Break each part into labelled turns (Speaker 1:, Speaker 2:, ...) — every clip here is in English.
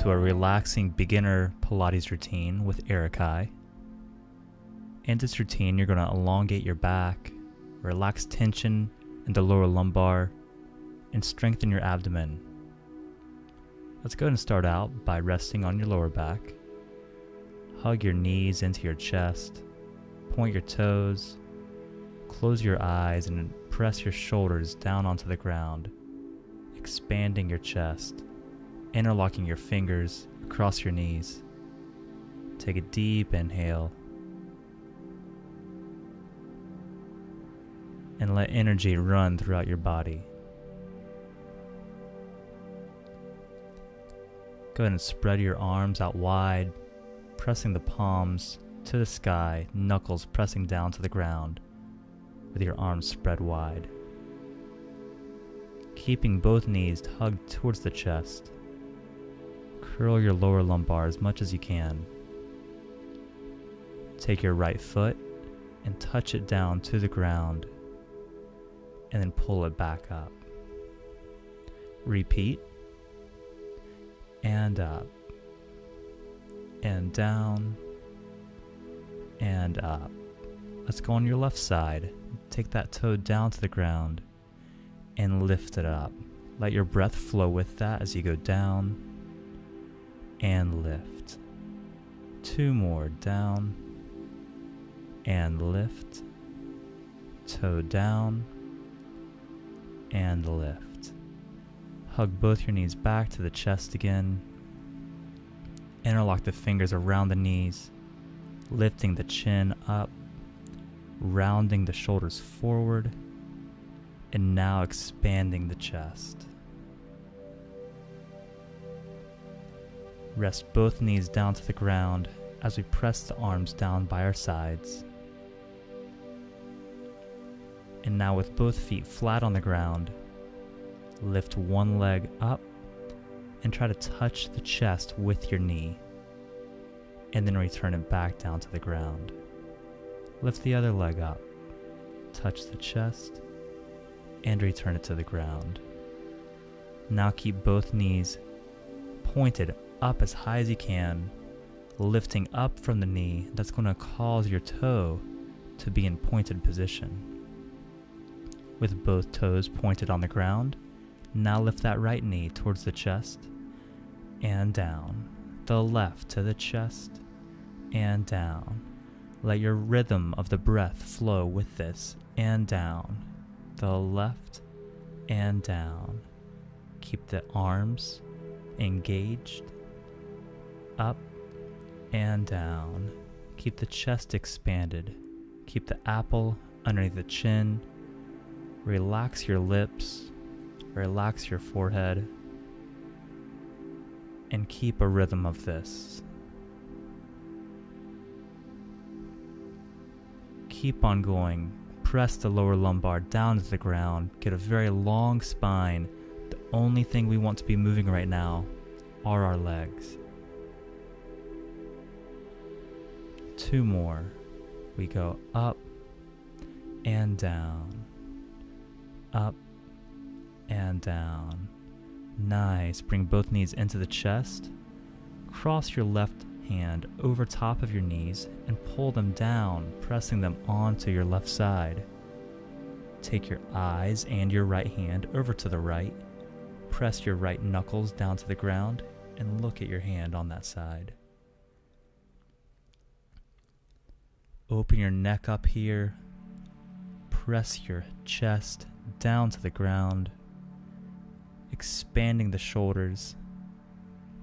Speaker 1: to a relaxing beginner Pilates routine with Erikai. In this routine, you're going to elongate your back, relax tension in the lower lumbar, and strengthen your abdomen. Let's go ahead and start out by resting on your lower back. Hug your knees into your chest, point your toes, close your eyes, and press your shoulders down onto the ground, expanding your chest, interlocking your fingers across your knees. Take a deep inhale and let energy run throughout your body. Go ahead and spread your arms out wide, pressing the palms to the sky, knuckles pressing down to the ground with your arms spread wide. Keeping both knees hugged towards the chest. Curl your lower lumbar as much as you can. Take your right foot and touch it down to the ground, and then pull it back up. Repeat. And up. And down. And up. Let's go on your left side. Take that toe down to the ground and lift it up. Let your breath flow with that as you go down and lift. 2 more. Down and lift. Toe down and lift. Hug both your knees back to the chest again. Interlock the fingers around the knees, lifting the chin up, rounding the shoulders forward, and now expanding the chest. Rest both knees down to the ground as we press the arms down by our sides. And now with both feet flat on the ground, lift one leg up and try to touch the chest with your knee, and then return it back down to the ground. Lift the other leg up, touch the chest, and return it to the ground. Now keep both knees pointed up as high as you can, lifting up from the knee. That's going to cause your toe to be in pointed position. With both toes pointed on the ground, now lift that right knee towards the chest and down. The left to the chest and down. Let your rhythm of the breath flow with this, and down. The left and down. Keep the arms engaged. Up and down. Keep the chest expanded. Keep the apple underneath the chin. Relax your lips. Relax your forehead. And keep a rhythm of this. Keep on going. Press the lower lumbar down to the ground. Get a very long spine. The only thing we want to be moving right now are our legs. 2 more. We go up and down. Up and down. Nice. Bring both knees into the chest. Cross your left hand over top of your knees and pull them down, pressing them onto your left side. Take your eyes and your right hand over to the right. Press your right knuckles down to the ground and look at your hand on that side. Open your neck up here. Press your chest down to the ground, expanding the shoulders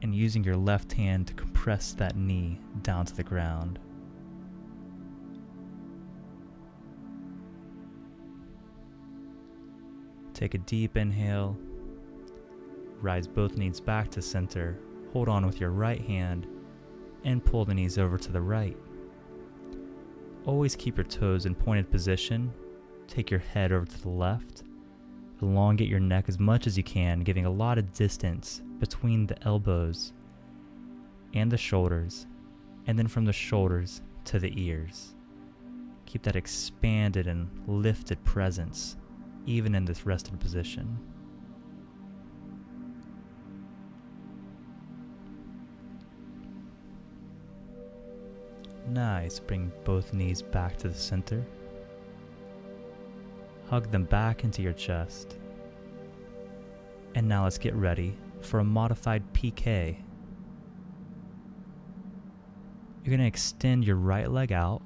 Speaker 1: and using your left hand to compress that knee down to the ground. Take a deep inhale. Rise both knees back to center. Hold on with your right hand and pull the knees over to the right. Always keep your toes in pointed position. Take your head over to the left. Elongate your neck as much as you can, giving a lot of distance between the elbows and the shoulders, and then from the shoulders to the ears. Keep that expanded and lifted presence, even in this rested position. Nice. Bring both knees back to the center. Hug them back into your chest. And now let's get ready for a modified PK. You're going to extend your right leg out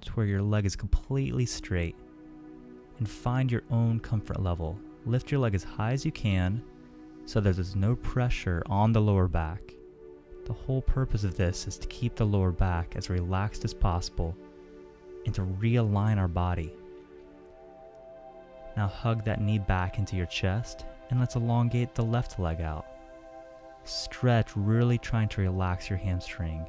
Speaker 1: to where your leg is completely straight and find your own comfort level. Lift your leg as high as you can so that there's no pressure on the lower back. The whole purpose of this is to keep the lower back as relaxed as possible and to realign our body. Now hug that knee back into your chest and let's elongate the left leg out. Stretch, really trying to relax your hamstring.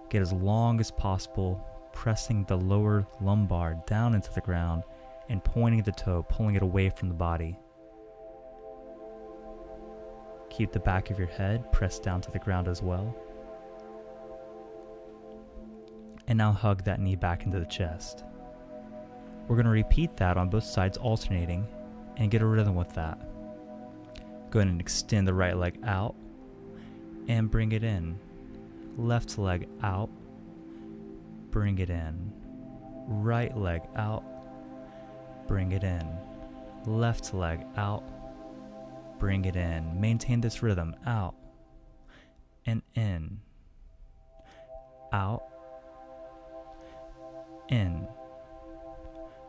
Speaker 1: Get as long as possible, pressing the lower lumbar down into the ground and pointing the toe, pulling it away from the body. Keep the back of your head pressed down to the ground as well. And now hug that knee back into the chest. We're going to repeat that on both sides, alternating, and get a rhythm with that. Go ahead and extend the right leg out and bring it in. Left leg out, bring it in. Right leg out, bring it in. Left leg out, bring it in. Maintain this rhythm. Out and in. Out, in.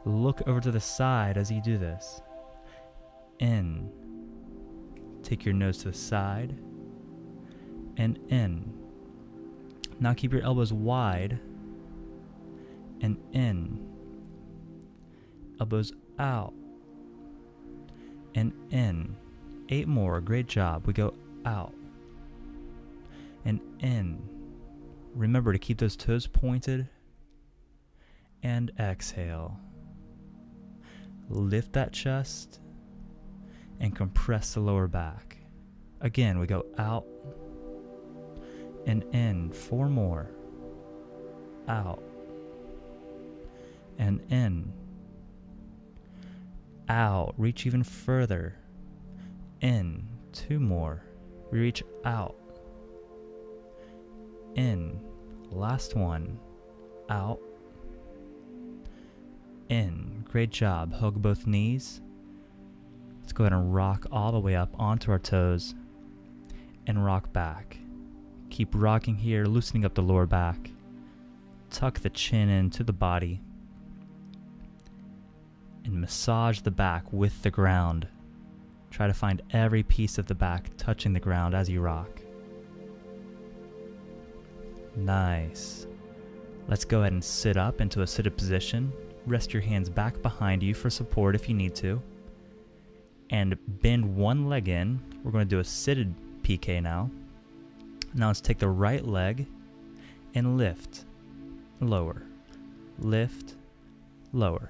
Speaker 1: Look over to the side as you do this. In. Take your nose to the side and in. Now keep your elbows wide and in. Elbows out and in. 8 more. Great job. We go out and in. Remember to keep those toes pointed and exhale. Lift that chest and compress the lower back. Again, we go out and in. 4 more. Out and in. Out. Reach even further. In. 2 more. We reach out. In. Last one. Out. In. Great job. Hug both knees. Let's go ahead and rock all the way up onto our toes and rock back. Keep rocking here, loosening up the lower back. Tuck the chin into the body and massage the back with the ground. Try to find every piece of the back touching the ground as you rock. Nice. Let's go ahead and sit up into a seated position. Rest your hands back behind you for support if you need to. And bend one leg in. We're going to do a seated PK now. Now let's take the right leg and lift, lower, lift, lower,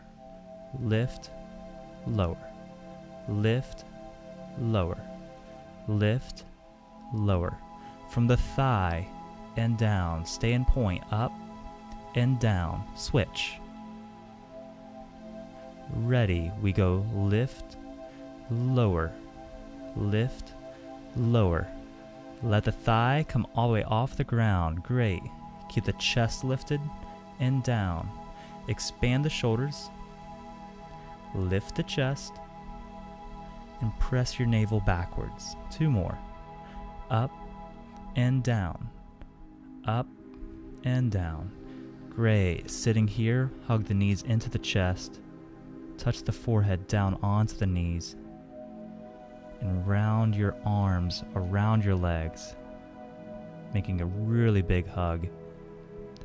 Speaker 1: lift, lower, lift, lower, lift, lower. From the thigh and down, stay in point, up and down, switch. Ready, we go lift, lower, lift, lower. Let the thigh come all the way off the ground. Great. Keep the chest lifted and down. Expand the shoulders. Lift the chest. And press your navel backwards. 2 more. Up and down. Up and down. Great. Sitting here, hug the knees into the chest. Touch the forehead down onto the knees. And round your arms around your legs, making a really big hug.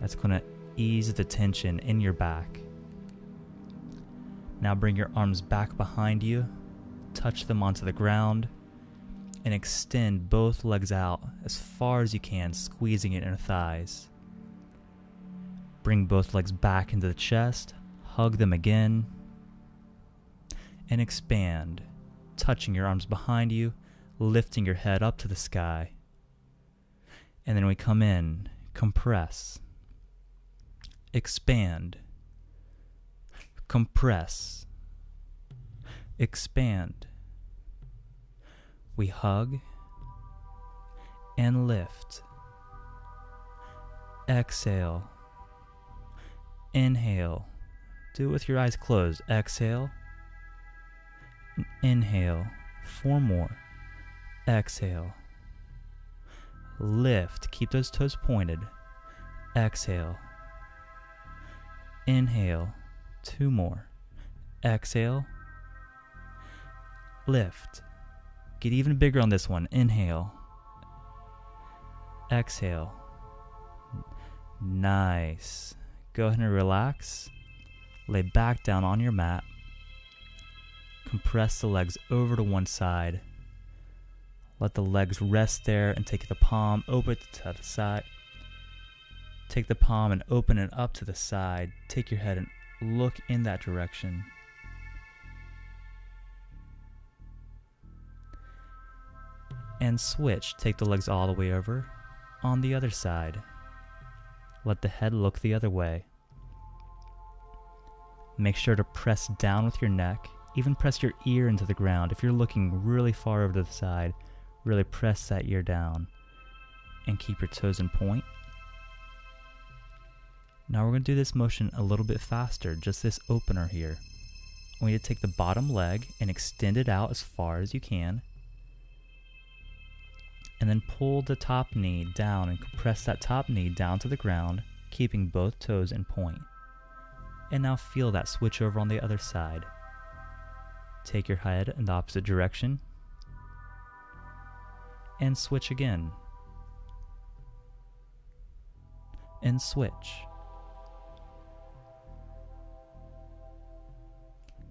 Speaker 1: That's going to ease the tension in your back. Now bring your arms back behind you, touch them onto the ground, and extend both legs out as far as you can, squeezing it in the thighs. Bring both legs back into the chest, hug them again, and expand. Touching your arms behind you, lifting your head up to the sky. And then we come in, compress, expand, compress, expand. We hug and lift. Exhale Inhale. Do it with your eyes closed. Exhale. Inhale. 4 more. Exhale. Lift. Keep those toes pointed. Exhale. Inhale. 2 more. Exhale. Lift. Get even bigger on this one. Inhale. Exhale. Nice. Go ahead and relax. Lay back down on your mat. Compress the legs over to one side. Let the legs rest there and take the palm, open it to the side. Take the palm and open it up to the side. Take your head and look in that direction. And switch. Take the legs all the way over on the other side. Let the head look the other way. Make sure to press down with your neck. Even press your ear into the ground. If you're looking really far over to the side, really press that ear down. And keep your toes in point. Now we're going to do this motion a little bit faster, just this opener here. I want you to take the bottom leg and extend it out as far as you can. And then pull the top knee down and compress that top knee down to the ground, keeping both toes in point. And now feel that switch over on the other side. Take your head in the opposite direction. And switch again. And switch.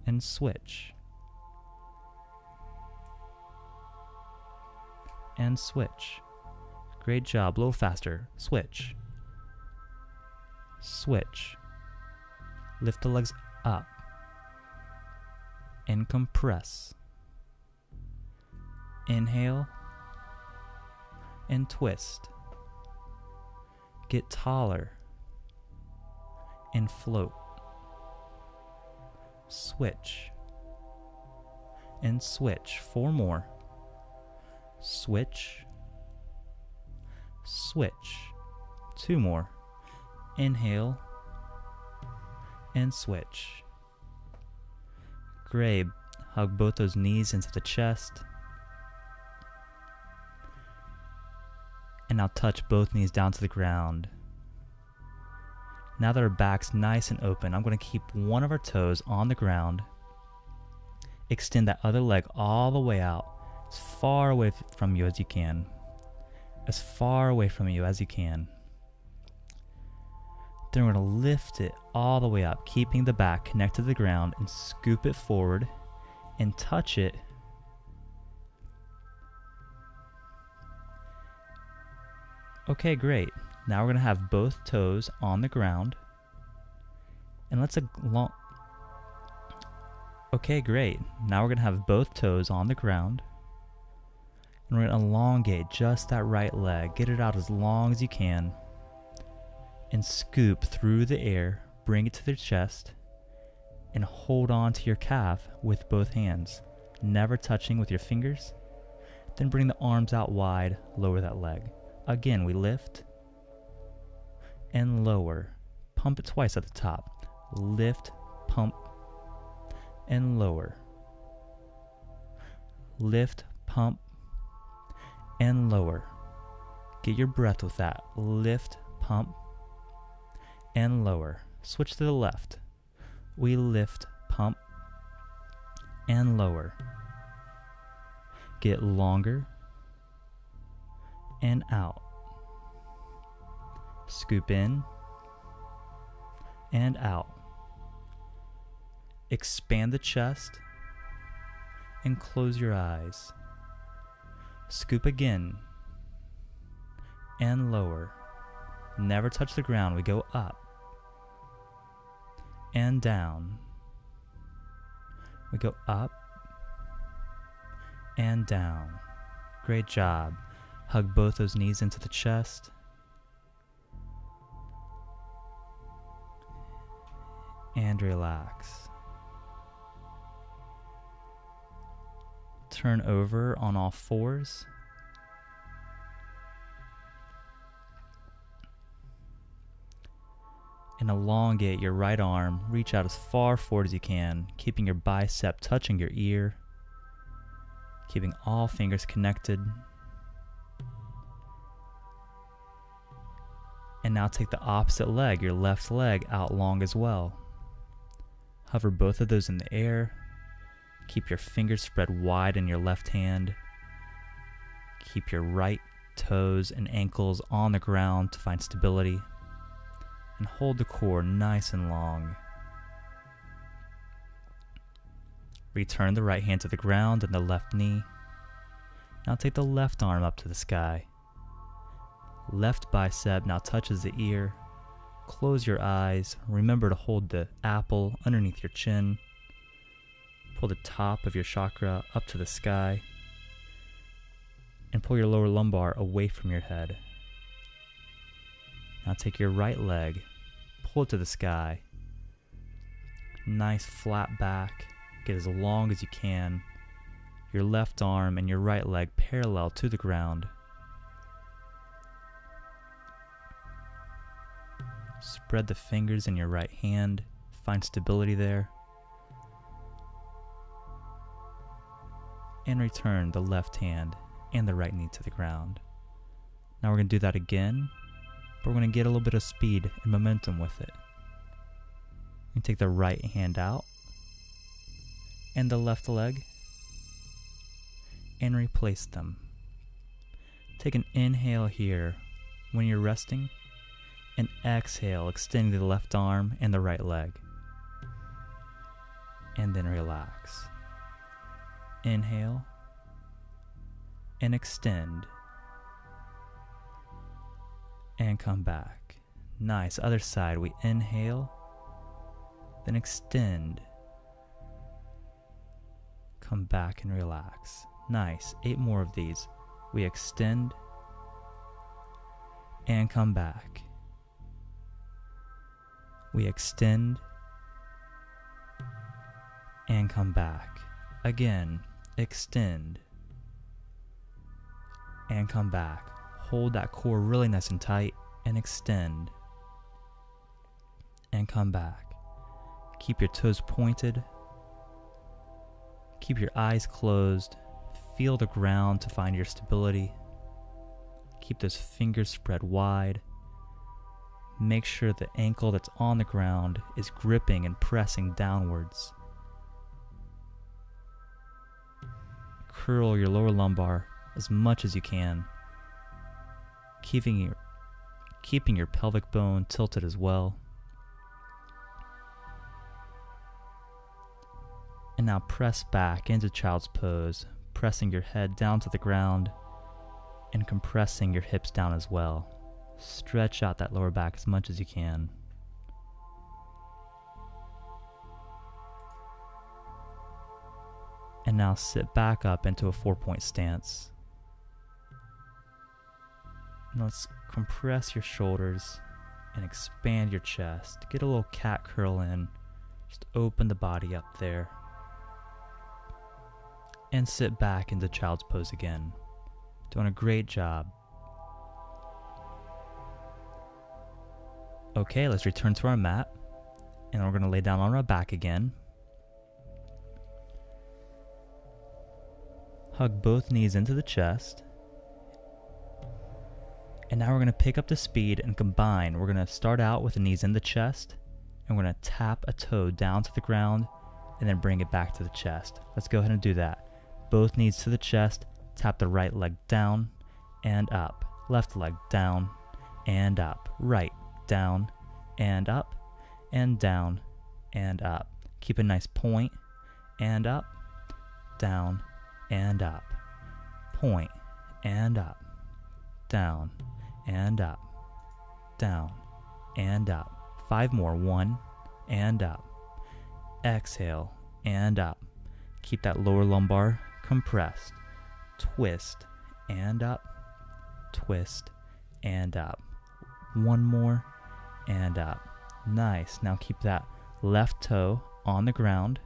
Speaker 1: And switch. And switch. Great job. A little faster. Switch. Switch. Lift the legs up. And compress. Inhale. And twist. Get taller. And float. Switch. And switch. 4 more. Switch. Switch. 2 more. Inhale. And switch. Great. Hug both those knees into the chest. And now touch both knees down to the ground. Now that our back's nice and open, I'm going to keep one of our toes on the ground. Extend that other leg all the way out, as far away from you as you can. As far away from you as you can. Then we're going to lift it all the way up, keeping the back connected to the ground, and scoop it forward and touch it. Okay, great. Now we're going to have both toes on the ground. And let's Okay, great. Now we're going to have both toes on the ground. And we're going to elongate just that right leg. Get it out as long as you can. And scoop through the air. Bring it to the chest. And hold on to your calf with both hands. Never touching with your fingers. Then bring the arms out wide. Lower that leg. Again, we lift. And lower. Pump it twice at the top. Lift, pump, and lower. Lift, pump, and lower. Get your breath with that. Lift, pump, and lower. Switch to the left. We lift, pump, and lower. Get longer and out. Scoop in and out. Expand the chest and close your eyes. Scoop again and lower. Never touch the ground. We go up and down. We go up and down. Great job. Hug both those knees into the chest. And relax. Turn over on all fours. And elongate your right arm. Reach out as far forward as you can, keeping your bicep touching your ear, keeping all fingers connected. And now take the opposite leg, your left leg, out long as well. Hover both of those in the air. Keep your fingers spread wide in your left hand. Keep your right toes and ankles on the ground to find stability. And hold the core nice and long. Return the right hand to the ground and the left knee. Now take the left arm up to the sky. Left bicep now touches the ear. Close your eyes. Remember to hold the apple underneath your chin. Pull the top of your chakra up to the sky. And pull your lower lumbar away from your head. Now take your right leg, pull it to the sky. Nice flat back, get as long as you can. Your left arm and your right leg parallel to the ground. Spread the fingers in your right hand, find stability there. And return the left hand and the right knee to the ground. Now we're going to do that again. But we're going to get a little bit of speed and momentum with it. You take the right hand out and the left leg and replace them. Take an inhale here when you're resting, and exhale, extending the left arm and the right leg. And then relax. Inhale and extend. And come back. Nice. Other side. We inhale, then extend. Come back and relax. Nice. 8 more of these. We extend and come back. We extend and come back. Again, extend and come back. Hold that core really nice and tight and extend and come back. Keep your toes pointed. Keep your eyes closed. Feel the ground to find your stability. Keep those fingers spread wide. Make sure the ankle that's on the ground is gripping and pressing downwards. Curl your lower lumbar as much as you can. Keeping your pelvic bone tilted as well. And now press back into child's pose, pressing your head down to the ground and compressing your hips down as well. Stretch out that lower back as much as you can. And now sit back up into a 4-point stance. And let's compress your shoulders and expand your chest. Get a little cat curl in. Just open the body up there. And sit back into child's pose again. Doing a great job. Okay, let's return to our mat. And we're going to lay down on our back again. Hug both knees into the chest. And now we're going to pick up the speed and combine. We're going to start out with the knees in the chest. And we're going to tap a toe down to the ground and then bring it back to the chest. Let's go ahead and do that. Both knees to the chest. Tap the right leg down and up. Left leg down and up. Right, down and up and down and up. Keep a nice point and up, down and up. Point and up, down and up, down and up. 5 more. 1 and up. Exhale and up. Keep that lower lumbar compressed. Twist and up, twist and up. 1 more and up. Nice. Now keep that left toe on the ground.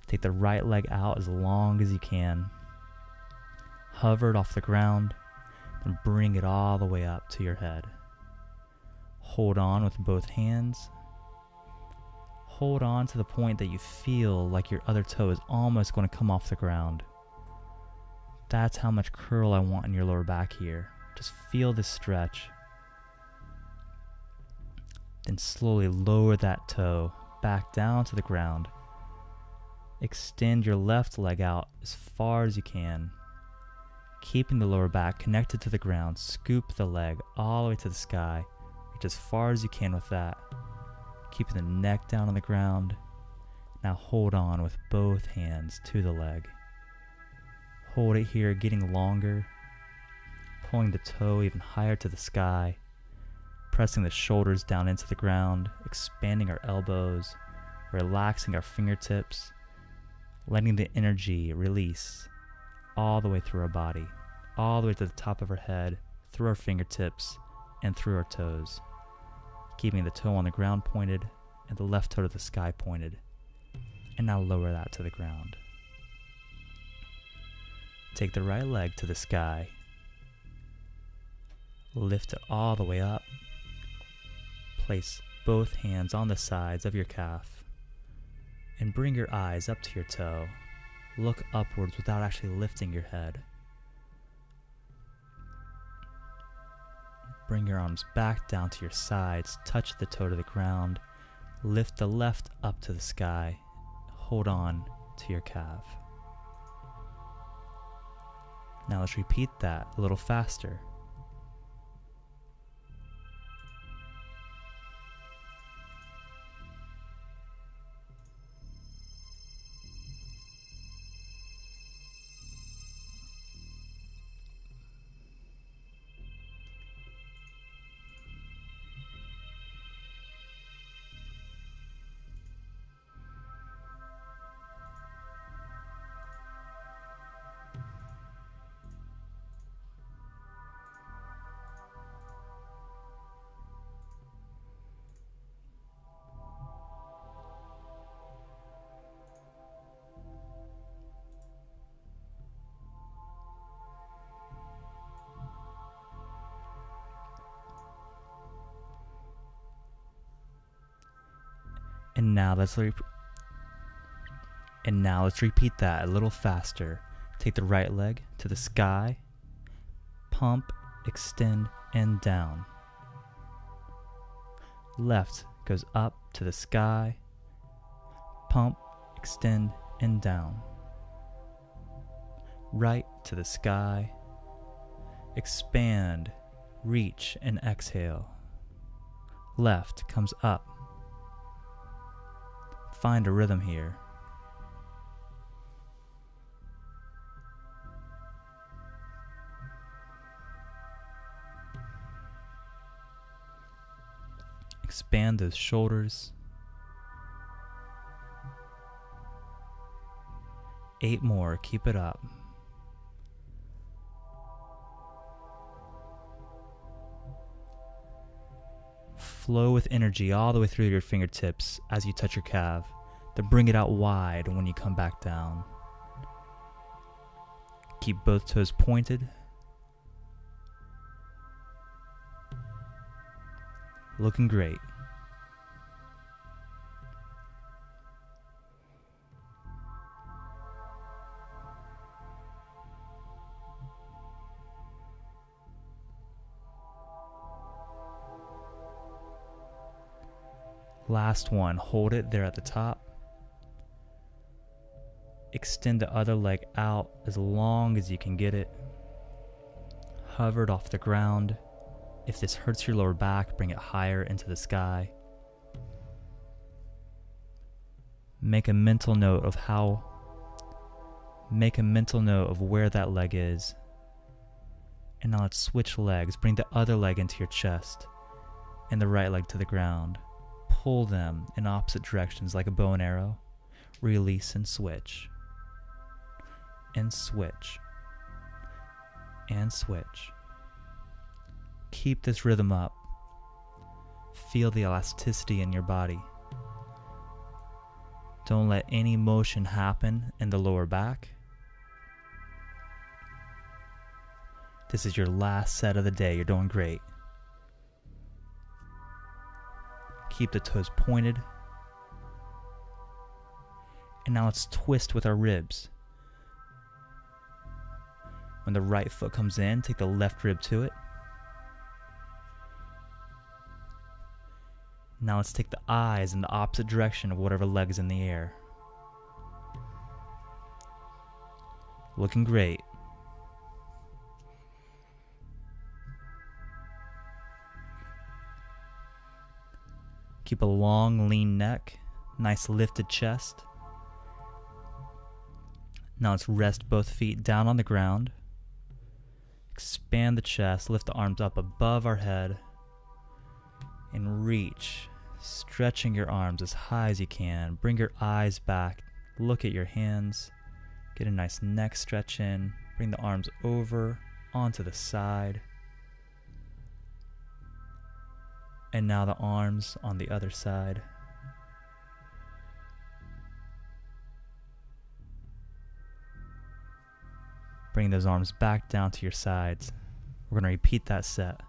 Speaker 1: Take the right leg out as long as you can. Hover it off the ground and bring it all the way up to your head. hold on with both hands. Hold on to the point that you feel like your other toe is almost going to come off the ground. That's how much curl I want in your lower back here. Just feel this stretch. Then slowly lower that toe back down to the ground. Extend your left leg out as far as you can. Keeping the lower back connected to the ground, scoop the leg all the way to the sky. Reach as far as you can with that. Keeping the neck down on the ground. Now hold on with both hands to the leg. Hold it here, getting longer. Pulling the toe even higher to the sky. Pressing the shoulders down into the ground. Expanding our elbows. Relaxing our fingertips. Letting the energy release all the way through our body. All the way to the top of our head. Through our fingertips. And through our toes. Keeping the toe on the ground pointed and the left toe to the sky pointed. And now lower that to the ground. Take the right leg to the sky. Lift it all the way up. Place both hands on the sides of your calf. And bring your eyes up to your toe. Look upwards without actually lifting your head. Bring your arms back down to your sides, touch the toe to the ground, lift the left up to the sky, hold on to your calf. Now let's repeat that a little faster. And now let's repeat that a little faster. Take the right leg to the sky, pump, extend, and down. Left goes up to the sky, pump, extend, and down. Right to the sky, expand, reach, and exhale. Left comes up. Find a rhythm here. Expand those shoulders. 8 more, keep it up. Flow with energy all the way through your fingertips as you touch your calf. Then bring it out wide when you come back down. Keep both toes pointed. Looking great. Last one, hold it there at the top. Extend the other leg out as long as you can get it. Hover it off the ground. If this hurts your lower back, bring it higher into the sky. Make a mental note of where that leg is. And now let's switch legs. Bring the other leg into your chest and the right leg to the ground. Pull them in opposite directions like a bow and arrow. Release and switch. And switch. And switch. Keep this rhythm up. Feel the elasticity in your body. Don't let any motion happen in the lower back. This is your last set of the day. You're doing great. Keep the toes pointed. And now let's twist with our ribs. When the right foot comes in, take the left rib to it. Now let's take the eyes in the opposite direction of whatever leg is in the air. Looking great. Keep a long, lean neck, nice lifted chest. Now let's rest both feet down on the ground. Expand the chest, lift the arms up above our head, and reach, stretching your arms as high as you can. Bring your eyes back, look at your hands, get a nice neck stretch in, bring the arms over onto the side. And now the arms on the other side. Bring those arms back down to your sides. We're going to repeat that set.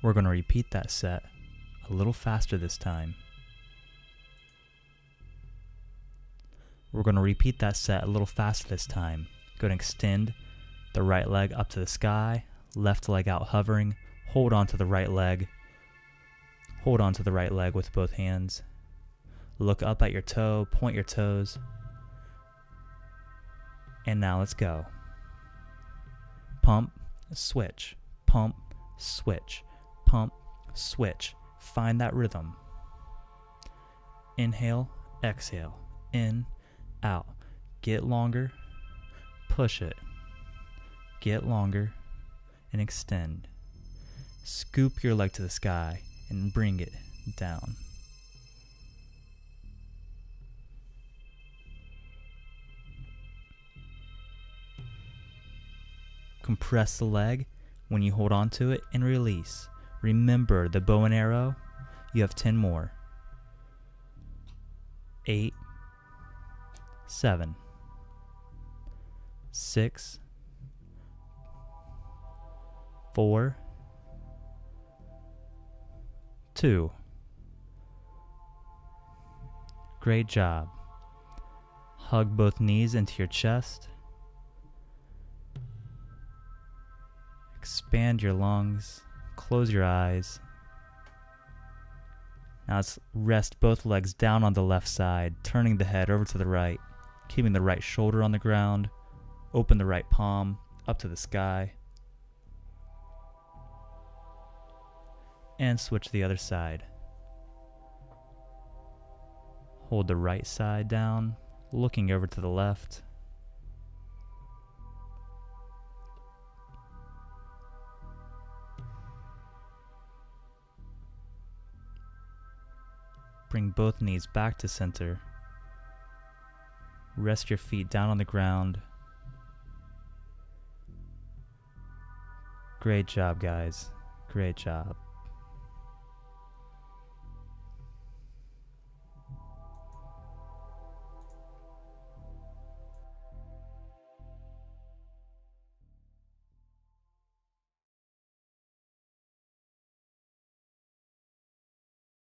Speaker 1: We're going to repeat that set a little faster this time. We're going to repeat that set a little faster this time. Go and extend the right leg up to the sky, left leg out hovering. Hold on to the right leg. Hold on to the right leg with both hands. Look up at your toe, point your toes. And now let's go. Pump, switch, pump, switch, pump, switch. Find that rhythm. Inhale, exhale, in, out. Get longer, push it. Get longer and extend. Scoop your leg to the sky and bring it down. Compress the leg when you hold on to it and release. Remember the bow and arrow, you have 10 more. 8, 7, 6, 4, 2. Great job. Hug both knees into your chest. Expand your lungs, close your eyes. Now let's rest both legs down on the left side, turning the head over to the right, keeping the right shoulder on the ground. Open the right palm up to the sky. And switch the other side. Hold the right side down, looking over to the left. Bring both knees back to center. Rest your feet down on the ground. Great job, guys. Great job.